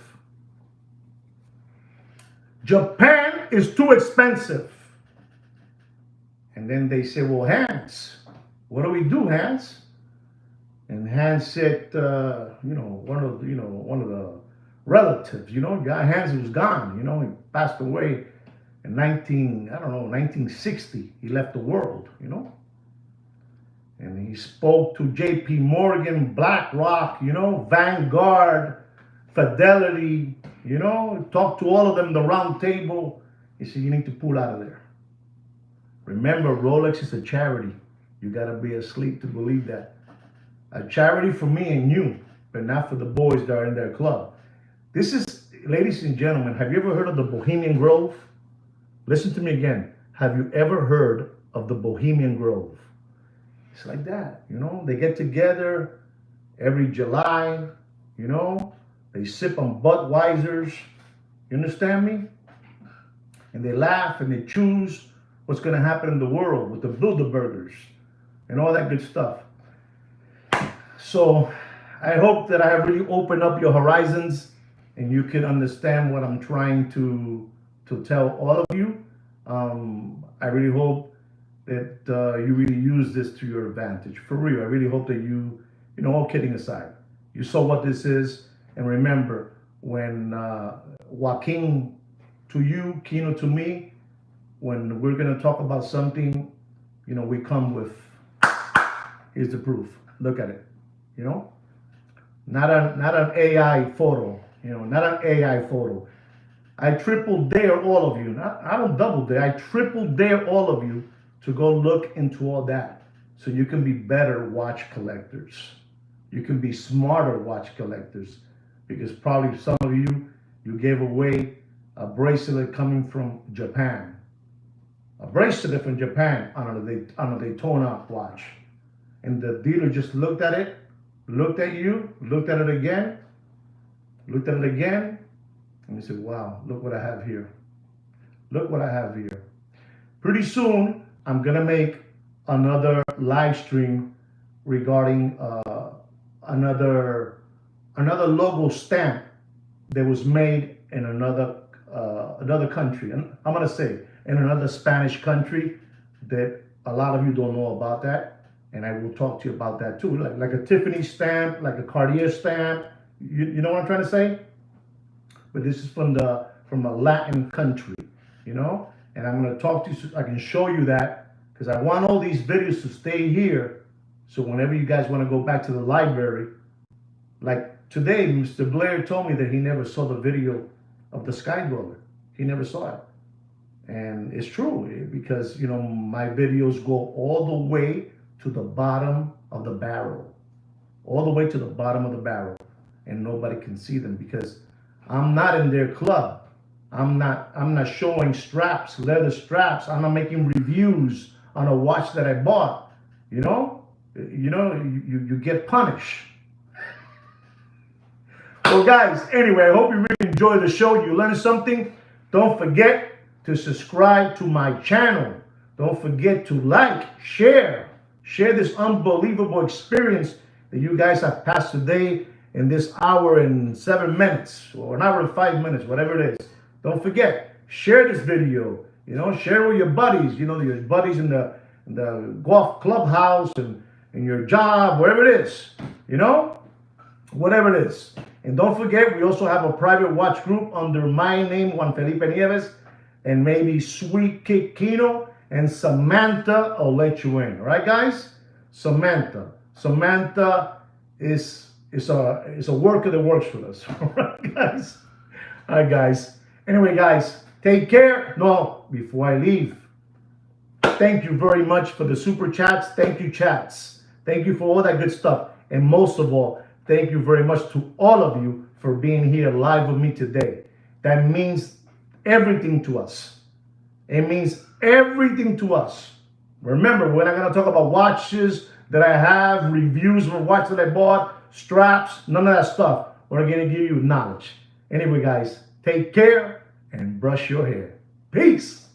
Japan is too expensive. And then they said, well, Hans, what do we do, Hans? And Hans said, one of the relatives, Hans was gone, he passed away in 1960. He left the world, And he spoke to J.P. Morgan, BlackRock, Vanguard, Fidelity, talked to all of them, the round table. He said, you need to pull out of there. Remember, Rolex is a charity. You got to be asleep to believe that. A charity for me and you, but not for the boys that are in their club. This is, ladies and gentlemen, have you ever heard of the Bohemian Grove? Listen to me again. Have you ever heard of the Bohemian Grove? It's like that, They get together every July, They sip on Budweisers. You understand me? And they laugh and they choose what's going to happen in the world with the Bilderbergers and all that good stuff. So I hope that I have really opened up your horizons and you can understand what I'm trying to tell all of you. I really hope that you really use this to your advantage. For real, I really hope that all kidding aside, you saw what this is. And remember, when Joaquin to you, Kino to me, when we're going to talk about something, we come with, here's the proof. Look at it. You know, not an AI photo. Not an AI photo. I triple dare all of you. I don't double dare. I triple dare all of you to go look into all that, so you can be better watch collectors. You can be smarter watch collectors, because probably some of you gave away a bracelet coming from Japan, a bracelet from Japan on a Daytona watch, and the dealer just looked at it, looked at you, looked at it again, looked at it again, and he said, "Wow, look what I have here. Look what I have here." Pretty soon, I'm gonna make another live stream regarding another logo stamp that was made in another country, and I'm gonna say in another Spanish country, that a lot of you don't know about that, and I will talk to you about that too, like a Tiffany stamp, like a Cartier stamp. You know what I'm trying to say? But this is from a Latin country, and I'm going to talk to you so I can show you that, because I want all these videos to stay here, so whenever you guys want to go back to the library, like today, Mr. Blair told me that he never saw the video of the Sky Dweller. He never saw it. And it's true, because, my videos go all the way to the bottom of the barrel, all the way to the bottom of the barrel, and nobody can see them, because I'm not in their club. I'm not showing straps, leather straps. I'm not making reviews on a watch that I bought. You get punished. Well, guys, anyway, I hope you really enjoyed the show. You learned something. Don't forget to subscribe to my channel. Don't forget to like, share this unbelievable experience that you guys have passed today in this hour and 7 minutes, or an hour and 5 minutes, whatever it is. Don't forget, share this video. Share with your buddies. Your buddies in the golf clubhouse and in your job, wherever it is. Whatever it is. And don't forget, we also have a private watch group under my name, Juan Felipe Nieves, and maybe Sweet Kick Kino and Samantha will let you in. All right, guys? Samantha is a worker that works for us. All right, guys? All right, guys. Anyway, guys, take care. No, before I leave, thank you very much for the super chats. Thank you, chats. Thank you for all that good stuff. And most of all, thank you very much to all of you for being here live with me today. That means everything to us. It means everything to us. Remember, we're not going to talk about watches that I have, reviews of a watch that I bought, straps, none of that stuff. We're going to give you knowledge. Anyway, guys, take care and brush your hair. Peace.